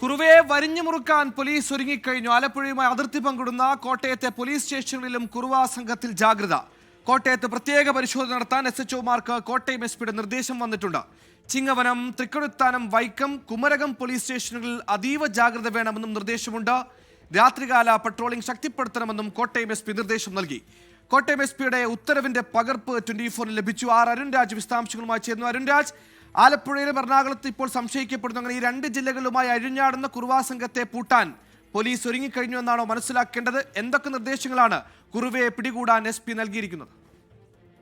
കുറുവയെ വരിഞ്ഞു മുറുക്കാൻ പോലീസ് ഒരുങ്ങിക്കഴിഞ്ഞു. ആലപ്പുഴയുമായി അതിർത്തി പങ്കിടുന്ന കോട്ടയത്തെ പോലീസ് സ്റ്റേഷനുകളിലും കുറുവ സംഘത്തിൽ ജാഗ്രത. കോട്ടയത്ത് പ്രത്യേക പരിശോധന നടത്താൻ SHOമാർക്ക് കോട്ടയം SP നിർദ്ദേശം വന്നിട്ടുണ്ട്. ചിങ്ങവനം, തൃക്കൊടിത്താനം, വൈക്കം, കുമരകം പോലീസ് സ്റ്റേഷനുകളിൽ അതീവ ജാഗ്രത വേണമെന്നും നിർദ്ദേശമുണ്ട്. രാത്രികാല പട്രോളിംഗ് ശക്തിപ്പെടുത്തണമെന്നും കോട്ടയം SP നിർദ്ദേശം നൽകി. കോട്ടയം SPയുടെ ഉത്തരവിന്റെ പകർപ്പ് 24 ലഭിച്ചു. അരുൺ രാജ് വിശദാംശങ്ങളുമായി ചേർന്നു. അരുൺ രാജ്, ആലപ്പുഴയിലും എറണാകുളത്ത് ഇപ്പോൾ സംശയിക്കപ്പെടുന്നു. അങ്ങനെ ഈ രണ്ട് ജില്ലകളുമായി അഴിഞ്ഞാടുന്ന കുറുവാ സംഘത്തെ പൂട്ടാൻ പോലീസ് ഒരുങ്ങിക്കഴിഞ്ഞു എന്നാണോ മനസ്സിലാക്കേണ്ടത്? എന്തൊക്കെ നിർദ്ദേശങ്ങളാണ് കുറുവയെ പിടികൂടാൻ SP നൽകിയിരിക്കുന്നത്?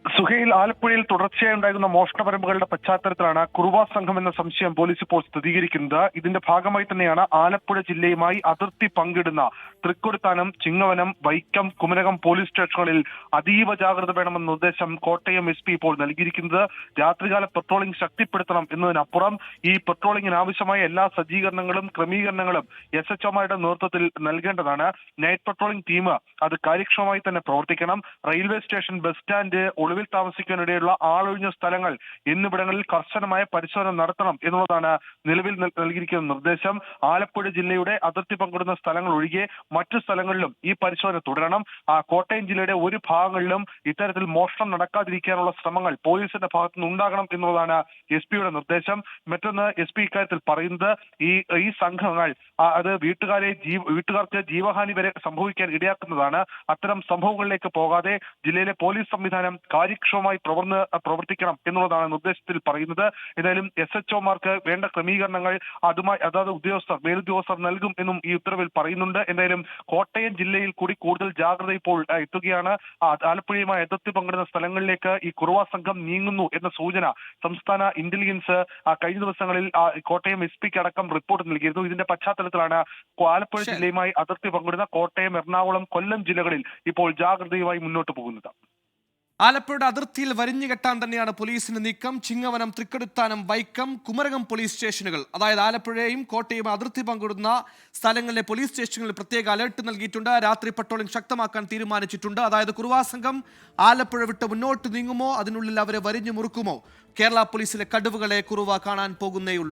സുഹൈൽ, ആലപ്പുഴയിൽ തുടർച്ചയായി ഉണ്ടാകുന്ന മോഷണപരമ്പുകളുടെ പശ്ചാത്തലത്തിലാണ് കുറുവ സംഘം എന്ന സംശയം പോലീസ് ഇപ്പോൾ സ്ഥിരീകരിക്കുന്നത്. ഇതിന്റെ ഭാഗമായി തന്നെയാണ് ആലപ്പുഴ ജില്ലയുമായി അതിർത്തി പങ്കിടുന്ന തൃക്കൊടിത്താനം, ചിങ്ങവനം, വൈക്കം, കുമരകം പോലീസ് സ്റ്റേഷനുകളിൽ അതീവ ജാഗ്രത വേണമെന്ന നിർദ്ദേശം കോട്ടയം SP ഇപ്പോൾ നൽകിയിരിക്കുന്നത്. രാത്രികാല പെട്രോളിംഗ് ശക്തിപ്പെടുത്തണം എന്നതിനപ്പുറം ഈ പെട്രോളിംഗിന് ആവശ്യമായ എല്ലാ സജ്ജീകരണങ്ങളും ക്രമീകരണങ്ങളും SHOമാരുടെ നേതൃത്വത്തിൽ നൽകേണ്ടതാണ്. നൈറ്റ് പെട്രോളിംഗ് ടീം അത് കാര്യക്ഷമമായി തന്നെ പ്രവർത്തിക്കണം. റെയിൽവേ സ്റ്റേഷൻ, ബസ് സ്റ്റാൻഡ്, ഒളിവിൽ താമസിക്കാനിടയുള്ള ആളൊഴിഞ്ഞ സ്ഥലങ്ങൾ എന്നിവിടങ്ങളിൽ കർശനമായ പരിശോധന നടത്തണം എന്നുള്ളതാണ് നിലവിൽ നൽകിയിരിക്കുന്ന നിർദ്ദേശം. ആലപ്പുഴ ജില്ലയുടെ അതിർത്തി പങ്കിടുന്ന സ്ഥലങ്ങൾ ഒഴികെ മറ്റു സ്ഥലങ്ങളിലും ഈ പരിശോധന തുടരണം. കോട്ടയം ജില്ലയുടെ ഒരു ഭാഗങ്ങളിലും ഇത്തരത്തിൽ മോഷണം നടക്കാതിരിക്കാനുള്ള ശ്രമങ്ങൾ പോലീസിന്റെ ഭാഗത്തുനിന്ന് ഉണ്ടാകണം എന്നുള്ളതാണ് SP നിർദ്ദേശം. മറ്റൊന്ന്, SP ഇക്കാര്യത്തിൽ പറയുന്നത് ഈ സംഘങ്ങൾ അത് വീട്ടുകാർക്ക് ജീവഹാനി വരെ സംഭവിക്കാൻ ഇടയാക്കുന്നതാണ്. അത്തരം സംഭവങ്ങളിലേക്ക് പോകാതെ ജില്ലയിലെ പോലീസ് സംവിധാനം കാര്യക്ഷമമായി പ്രവർത്തിക്കണം എന്നുള്ളതാണ് നിർദ്ദേശത്തിൽ പറയുന്നത്. ഏതായാലും SHOമാർക്ക് വേണ്ട ക്രമീകരണങ്ങൾ അതാത് മേലുദ്യോഗസ്ഥർ നൽകും എന്നും ഈ ഉത്തരവിൽ പറയുന്നുണ്ട്. എന്തായാലും കോട്ടയം ജില്ലയിൽ കൂടി കൂടുതൽ ജാഗ്രത ഇപ്പോൾ എത്തുകയാണ്. ആലപ്പുഴയുമായി അതിർത്തി പങ്കിടുന്ന സ്ഥലങ്ങളിലേക്ക് ഈ കുറുവ സംഘം നീങ്ങുന്നു എന്ന സൂചന സംസ്ഥാന ഇന്റലിജൻസ് കഴിഞ്ഞ ദിവസങ്ങളിൽ കോട്ടയം SP അടക്കം റിപ്പോർട്ട് നൽകിയിരുന്നു. ഇതിന്റെ പശ്ചാത്തലത്തിലാണ് ആലപ്പുഴ ജില്ലയുമായി അതിർത്തി പങ്കിടുന്ന കോട്ടയം, എറണാകുളം, കൊല്ലം ജില്ലകളിൽ ഇപ്പോൾ ജാഗ്രതയുമായി മുന്നോട്ട് പോകുന്നത്. ആലപ്പുഴയുടെ അതിർത്തിയിൽ വരിഞ്ഞുകെട്ടാൻ തന്നെയാണ് പോലീസിന്റെ നീക്കം. ചിങ്ങവനം, തൃക്കൊടിത്താനം, വൈക്കം, കുമരകം പോലീസ് സ്റ്റേഷനുകൾ, അതായത് ആലപ്പുഴയും കോട്ടയും അതിർത്തി പങ്കിടുന്ന സ്ഥലങ്ങളിലെ പോലീസ് സ്റ്റേഷനുകളിൽ പ്രത്യേക അലർട്ട് നൽകിയിട്ടുണ്ട്. രാത്രി പട്രോളിംഗ് ശക്തമാക്കാൻ തീരുമാനിച്ചിട്ടുണ്ട്. അതായത് കുറുവാ സംഘം ആലപ്പുഴ വിട്ട് മുന്നോട്ട് നീങ്ങുമോ, അതിനുള്ളിൽ അവരെ വരിഞ്ഞു മുറുക്കുമോ? കേരള പോലീസിലെ കടുവകളെ കുറുവ കാണാൻ പോകുന്നേയുള്ളൂ.